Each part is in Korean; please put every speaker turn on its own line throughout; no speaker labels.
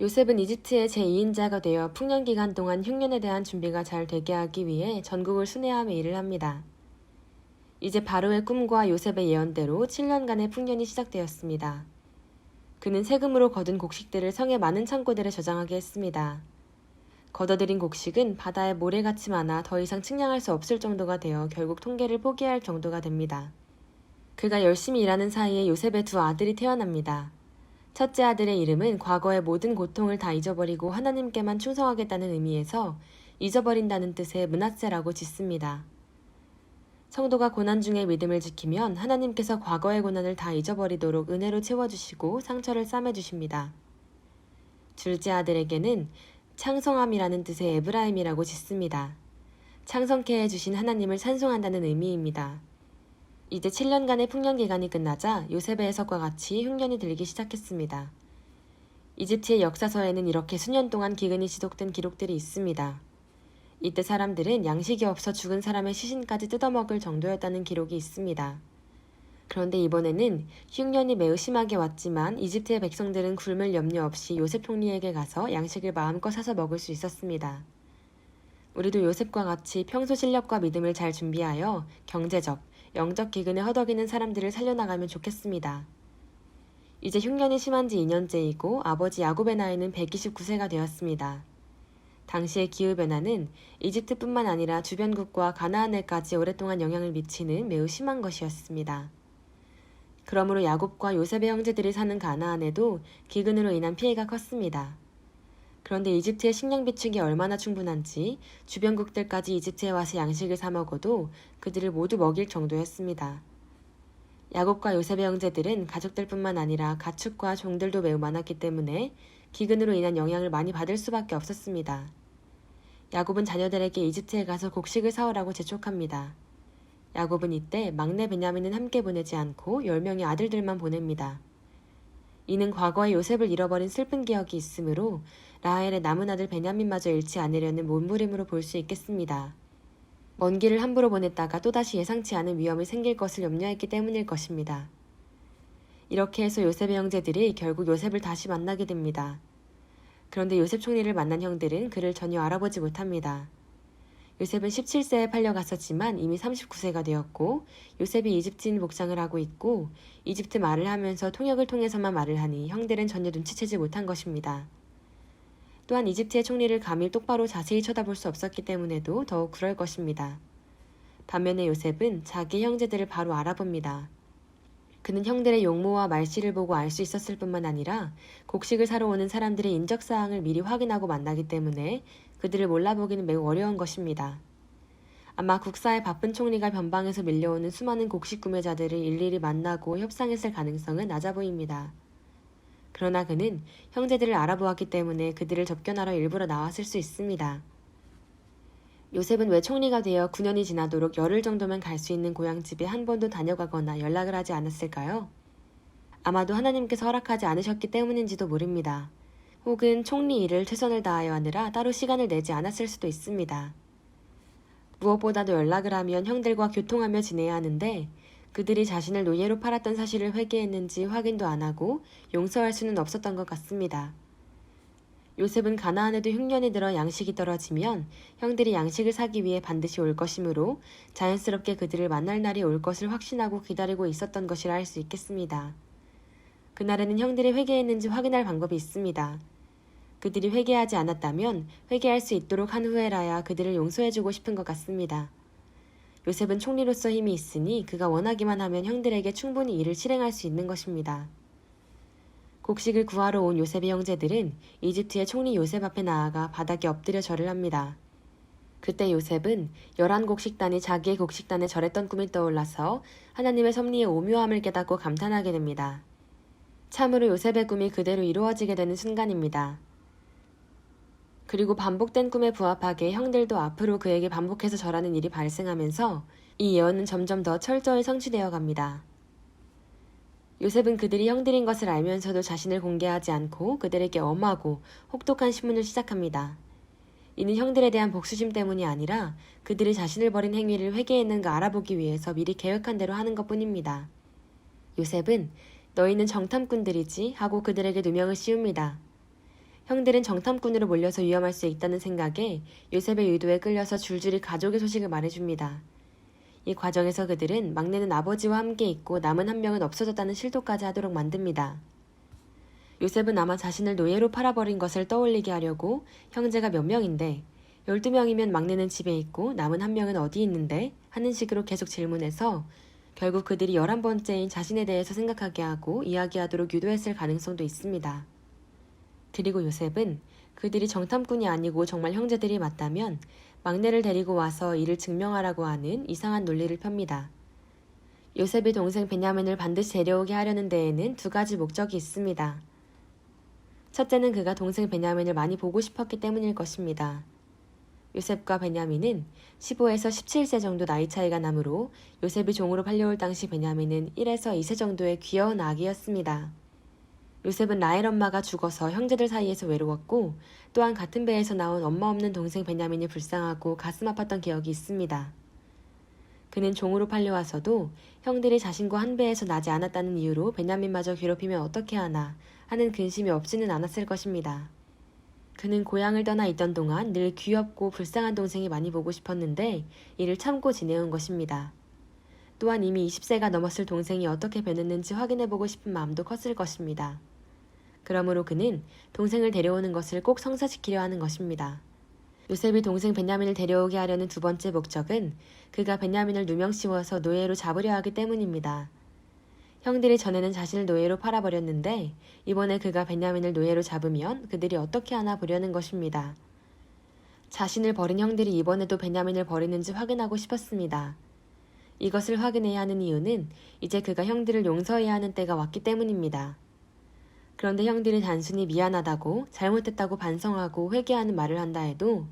요셉은 이집트의 제2인자가 되어 풍년 기간 동안 흉년에 대한 준비가 잘 되게 하기 위해 전국을 순회하며 일을 합니다. 이제 바로의 꿈과 요셉의 예언대로 7년간의 풍년이 시작되었습니다. 그는 세금으로 거둔 곡식들을 성의 많은 창고들에 저장하게 했습니다. 걷어들인 곡식은 바다에 모래같이 많아 더 이상 측량할 수 없을 정도가 되어 결국 통계를 포기할 정도가 됩니다. 그가 열심히 일하는 사이에 요셉의 두 아들이 태어납니다. 첫째 아들의 이름은 과거의 모든 고통을 다 잊어버리고 하나님께만 충성하겠다는 의미에서 잊어버린다는 뜻의 므낫세라고 짓습니다. 성도가 고난 중에 믿음을 지키면 하나님께서 과거의 고난을 다 잊어버리도록 은혜로 채워주시고 상처를 싸매주십니다. 둘째 아들에게는 창성함이라는 뜻의 에브라임이라고 짓습니다. 창성케 해주신 하나님을 찬송한다는 의미입니다. 이제 7년간의 풍년 기간이 끝나자 요셉의 해석과 같이 흉년이 들기 시작했습니다. 이집트의 역사서에는 이렇게 수년 동안 기근이 지속된 기록들이 있습니다. 이때 사람들은 양식이 없어 죽은 사람의 시신까지 뜯어먹을 정도였다는 기록이 있습니다. 그런데 이번에는 흉년이 매우 심하게 왔지만 이집트의 백성들은 굶을 염려 없이 요셉 총리에게 가서 양식을 마음껏 사서 먹을 수 있었습니다. 우리도 요셉과 같이 평소 실력과 믿음을 잘 준비하여 경제적, 영적 기근에 허덕이는 사람들을 살려나가면 좋겠습니다. 이제 흉년이 심한 지 2년째이고 아버지 야곱의 나이는 129세가 되었습니다. 당시의 기후변화는 이집트뿐만 아니라 주변국과 가나안에까지 오랫동안 영향을 미치는 매우 심한 것이었습니다. 그러므로 야곱과 요셉의 형제들이 사는 가나안에도 기근으로 인한 피해가 컸습니다. 그런데 이집트의 식량 비축이 얼마나 충분한지 주변국들까지 이집트에 와서 양식을 사 먹어도 그들을 모두 먹일 정도였습니다. 야곱과 요셉의 형제들은 가족들뿐만 아니라 가축과 종들도 매우 많았기 때문에 기근으로 인한 영향을 많이 받을 수밖에 없었습니다. 야곱은 자녀들에게 이집트에 가서 곡식을 사오라고 재촉합니다. 야곱은 이때 막내 베냐민은 함께 보내지 않고 10명의 아들들만 보냅니다. 이는 과거에 요셉을 잃어버린 슬픈 기억이 있으므로 라헬의 남은 아들 베냐민마저 잃지 않으려는 몸부림으로 볼 수 있겠습니다. 먼 길을 함부로 보냈다가 또다시 예상치 않은 위험이 생길 것을 염려했기 때문일 것입니다. 이렇게 해서 요셉의 형제들이 결국 요셉을 다시 만나게 됩니다. 그런데 요셉 총리를 만난 형들은 그를 전혀 알아보지 못합니다. 요셉은 17세에 팔려갔었지만 이미 39세가 되었고 요셉이 이집트인 복장을 하고 있고 이집트 말을 하면서 통역을 통해서만 말을 하니 형들은 전혀 눈치채지 못한 것입니다. 또한 이집트의 총리를 감히 똑바로 자세히 쳐다볼 수 없었기 때문에도 더욱 그럴 것입니다. 반면에 요셉은 자기 형제들을 바로 알아봅니다. 그는 형들의 용모와 말씨를 보고 알 수 있었을 뿐만 아니라 곡식을 사러 오는 사람들의 인적사항을 미리 확인하고 만나기 때문에 그들을 몰라보기는 매우 어려운 것입니다. 아마 국사의 바쁜 총리가 변방에서 밀려오는 수많은 곡식 구매자들을 일일이 만나고 협상했을 가능성은 낮아 보입니다. 그러나 그는 형제들을 알아보았기 때문에 그들을 접견하러 일부러 나왔을 수 있습니다. 요셉은 왜 총리가 되어 9년이 지나도록 열흘 정도만 갈 수 있는 고향집에 한 번도 다녀가거나 연락을 하지 않았을까요? 아마도 하나님께서 허락하지 않으셨기 때문인지도 모릅니다. 혹은 총리 일을 최선을 다하여 하느라 따로 시간을 내지 않았을 수도 있습니다. 무엇보다도 연락을 하면 형들과 교통하며 지내야 하는데 그들이 자신을 노예로 팔았던 사실을 회개했는지 확인도 안 하고 용서할 수는 없었던 것 같습니다. 요셉은 가나안에도 흉년이 들어 양식이 떨어지면 형들이 양식을 사기 위해 반드시 올 것이므로 자연스럽게 그들을 만날 날이 올 것을 확신하고 기다리고 있었던 것이라 할 수 있겠습니다. 그날에는 형들이 회개했는지 확인할 방법이 있습니다. 그들이 회개하지 않았다면 회개할 수 있도록 한 후에라야 그들을 용서해주고 싶은 것 같습니다. 요셉은 총리로서 힘이 있으니 그가 원하기만 하면 형들에게 충분히 일을 실행할 수 있는 것입니다. 곡식을 구하러 온 요셉의 형제들은 이집트의 총리 요셉 앞에 나아가 바닥에 엎드려 절을 합니다. 그때 요셉은 11곡식단이 자기의 곡식단에 절했던 꿈이 떠올라서 하나님의 섭리의 오묘함을 깨닫고 감탄하게 됩니다. 참으로 요셉의 꿈이 그대로 이루어지게 되는 순간입니다. 그리고 반복된 꿈에 부합하게 형들도 앞으로 그에게 반복해서 절하는 일이 발생하면서 이 예언은 점점 더 철저히 성취되어 갑니다. 요셉은 그들이 형들인 것을 알면서도 자신을 공개하지 않고 그들에게 엄하고 혹독한 신문을 시작합니다. 이는 형들에 대한 복수심 때문이 아니라 그들이 자신을 벌인 행위를 회개했는가 알아보기 위해서 미리 계획한 대로 하는 것뿐입니다. 요셉은 너희는 정탐꾼들이지 하고 그들에게 누명을 씌웁니다. 형들은 정탐꾼으로 몰려서 위험할 수 있다는 생각에 요셉의 의도에 끌려서 줄줄이 가족의 소식을 말해줍니다. 이 과정에서 그들은 막내는 아버지와 함께 있고 남은 한 명은 없어졌다는 실토까지 하도록 만듭니다. 요셉은 아마 자신을 노예로 팔아버린 것을 떠올리게 하려고 형제가 몇 명인데 12명이면 막내는 집에 있고 남은 한 명은 어디 있는데? 하는 식으로 계속 질문해서 결국 그들이 11번째인 자신에 대해서 생각하게 하고 이야기하도록 유도했을 가능성도 있습니다. 그리고 요셉은 그들이 정탐꾼이 아니고 정말 형제들이 맞다면 막내를 데리고 와서 이를 증명하라고 하는 이상한 논리를 펴니다. 요셉이 동생 베냐민을 반드시 데려오게 하려는 데에는 두 가지 목적이 있습니다. 첫째는 그가 동생 베냐민을 많이 보고 싶었기 때문일 것입니다. 요셉과 베냐민은 15에서 17세 정도 나이 차이가 나므로 요셉이 종으로 팔려올 당시 베냐민은 1에서 2세 정도의 귀여운 아기였습니다. 요셉은 라헬 엄마가 죽어서 형제들 사이에서 외로웠고 또한 같은 배에서 나온 엄마 없는 동생 베냐민이 불쌍하고 가슴 아팠던 기억이 있습니다. 그는 종으로 팔려와서도 형들이 자신과 한 배에서 나지 않았다는 이유로 베냐민마저 괴롭히면 어떻게 하나 하는 근심이 없지는 않았을 것입니다. 그는 고향을 떠나 있던 동안 늘 귀엽고 불쌍한 동생이 많이 보고 싶었는데 이를 참고 지내온 것입니다. 또한 이미 20세가 넘었을 동생이 어떻게 변했는지 확인해보고 싶은 마음도 컸을 것입니다. 그러므로 그는 동생을 데려오는 것을 꼭 성사시키려 하는 것입니다. 요셉이 동생 베냐민을 데려오게 하려는 두 번째 목적은 그가 베냐민을 누명씌워서 노예로 잡으려 하기 때문입니다. 형들이 전에는 자신을 노예로 팔아버렸는데 이번에 그가 베냐민을 노예로 잡으면 그들이 어떻게 하나 보려는 것입니다. 자신을 버린 형들이 이번에도 베냐민을 버리는지 확인하고 싶었습니다. 이것을 확인해야 하는 이유는 이제 그가 형들을 용서해야 하는 때가 왔기 때문입니다. 그런데 형들이 단순히 미안하다고 잘못했다고 반성하고 회개하는 말을 한다 해도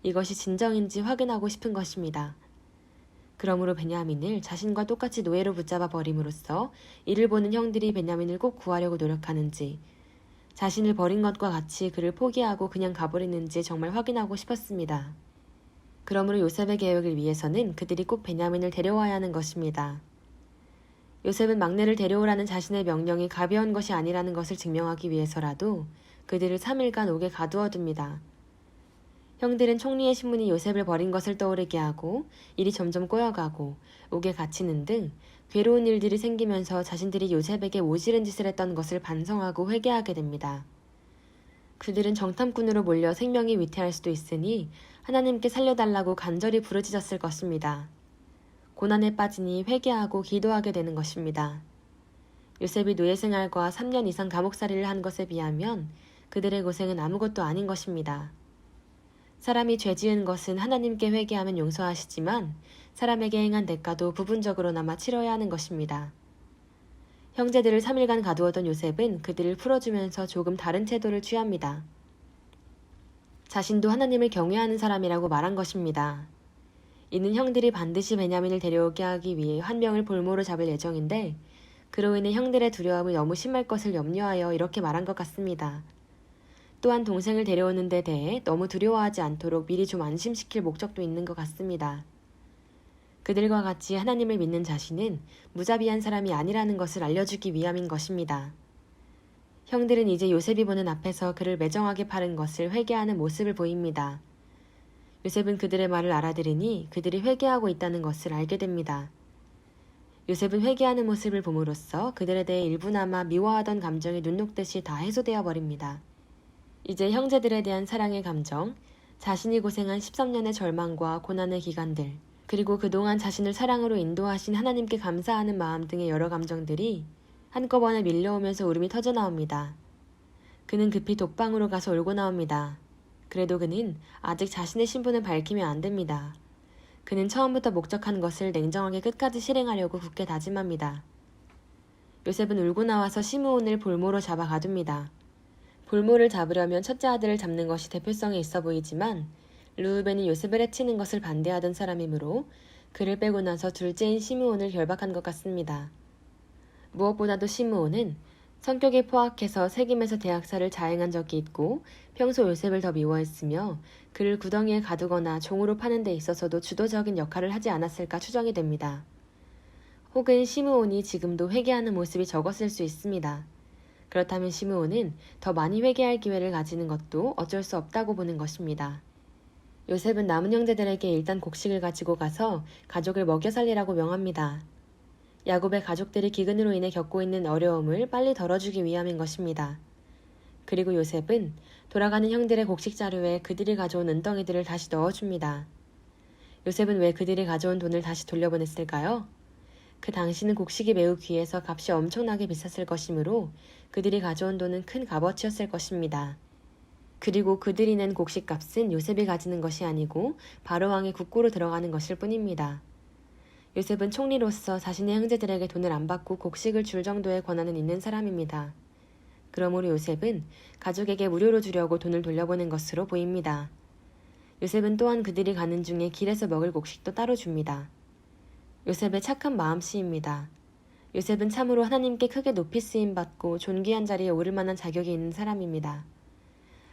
이것이 진정인지 확인하고 싶은 것입니다. 그러므로 베냐민을 자신과 똑같이 노예로 붙잡아 버림으로써 이를 보는 형들이 베냐민을 꼭 구하려고 노력하는지 자신을 버린 것과 같이 그를 포기하고 그냥 가버리는지 정말 확인하고 싶었습니다. 그러므로 요셉의 계획을 위해서는 그들이 꼭 베냐민을 데려와야 하는 것입니다. 요셉은 막내를 데려오라는 자신의 명령이 가벼운 것이 아니라는 것을 증명하기 위해서라도 그들을 3일간 옥에 가두어둡니다. 형들은 총리의 신문이 요셉을 버린 것을 떠오르게 하고 일이 점점 꼬여가고 옥에 갇히는 등 괴로운 일들이 생기면서 자신들이 요셉에게 오지른 짓을 했던 것을 반성하고 회개하게 됩니다. 그들은 정탐꾼으로 몰려 생명이 위태할 수도 있으니 하나님께 살려달라고 간절히 부르짖었을 것입니다. 고난에 빠지니 회개하고 기도하게 되는 것입니다. 요셉이 노예 생활과 3년 이상 감옥살이를 한 것에 비하면 그들의 고생은 아무것도 아닌 것입니다. 사람이 죄 지은 것은 하나님께 회개하면 용서하시지만 사람에게 행한 대가도 부분적으로나마 치러야 하는 것입니다. 형제들을 3일간 가두었던 요셉은 그들을 풀어주면서 조금 다른 태도를 취합니다. 자신도 하나님을 경외하는 사람이라고 말한 것입니다. 이는 형들이 반드시 베냐민을 데려오게 하기 위해 한 명을 볼모로 잡을 예정인데 그로 인해 형들의 두려움이 너무 심할 것을 염려하여 이렇게 말한 것 같습니다. 또한 동생을 데려오는 데 대해 너무 두려워하지 않도록 미리 좀 안심시킬 목적도 있는 것 같습니다. 그들과 같이 하나님을 믿는 자신은 무자비한 사람이 아니라는 것을 알려주기 위함인 것입니다. 형들은 이제 요셉이 보는 앞에서 그를 매정하게 파는 것을 회개하는 모습을 보입니다. 요셉은 그들의 말을 알아들으니 그들이 회개하고 있다는 것을 알게 됩니다. 요셉은 회개하는 모습을 봄으로써 그들에 대해 일부나마 미워하던 감정이 눈 녹듯이 다 해소되어 버립니다. 이제 형제들에 대한 사랑의 감정, 자신이 고생한 13년의 절망과 고난의 기간들, 그리고 그동안 자신을 사랑으로 인도하신 하나님께 감사하는 마음 등의 여러 감정들이 한꺼번에 밀려오면서 울음이 터져나옵니다. 그는 급히 독방으로 가서 울고 나옵니다. 그래도 그는 아직 자신의 신분을 밝히면 안 됩니다. 그는 처음부터 목적한 것을 냉정하게 끝까지 실행하려고 굳게 다짐합니다. 요셉은 울고 나와서 시므온을 볼모로 잡아 가둡니다. 볼모를 잡으려면 첫째 아들을 잡는 것이 대표성이 있어 보이지만 르우벤이 요셉을 해치는 것을 반대하던 사람이므로 그를 빼고 나서 둘째인 시므온을 결박한 것 같습니다. 무엇보다도 시므온은 성격이 포악해서 세김에서 대학살을 자행한 적이 있고 평소 요셉을 더 미워했으며 그를 구덩이에 가두거나 종으로 파는 데 있어서도 주도적인 역할을 하지 않았을까 추정이 됩니다. 혹은 시므온이 지금도 회개하는 모습이 적었을 수 있습니다. 그렇다면 시므온은 더 많이 회개할 기회를 가지는 것도 어쩔 수 없다고 보는 것입니다. 요셉은 남은 형제들에게 일단 곡식을 가지고 가서 가족을 먹여 살리라고 명합니다. 야곱의 가족들이 기근으로 인해 겪고 있는 어려움을 빨리 덜어주기 위함인 것입니다. 그리고 요셉은 돌아가는 형들의 곡식 자루에 그들이 가져온 은덩이들을 다시 넣어줍니다. 요셉은 왜 그들이 가져온 돈을 다시 돌려보냈을까요? 그 당시는 곡식이 매우 귀해서 값이 엄청나게 비쌌을 것이므로 그들이 가져온 돈은 큰 값어치였을 것입니다. 그리고 그들이 낸 곡식값은 요셉이 가지는 것이 아니고 바로왕의 국고로 들어가는 것일 뿐입니다. 요셉은 총리로서 자신의 형제들에게 돈을 안 받고 곡식을 줄 정도의 권한은 있는 사람입니다. 그러므로 요셉은 가족에게 무료로 주려고 돈을 돌려보낸 것으로 보입니다. 요셉은 또한 그들이 가는 중에 길에서 먹을 곡식도 따로 줍니다. 요셉의 착한 마음씨입니다. 요셉은 참으로 하나님께 크게 높이 쓰임받고 존귀한 자리에 오를 만한 자격이 있는 사람입니다.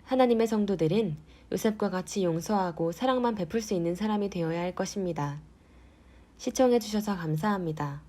하나님의 성도들은 요셉과 같이 용서하고 사랑만 베풀 수 있는 사람이 되어야 할 것입니다. 시청해주셔서 감사합니다.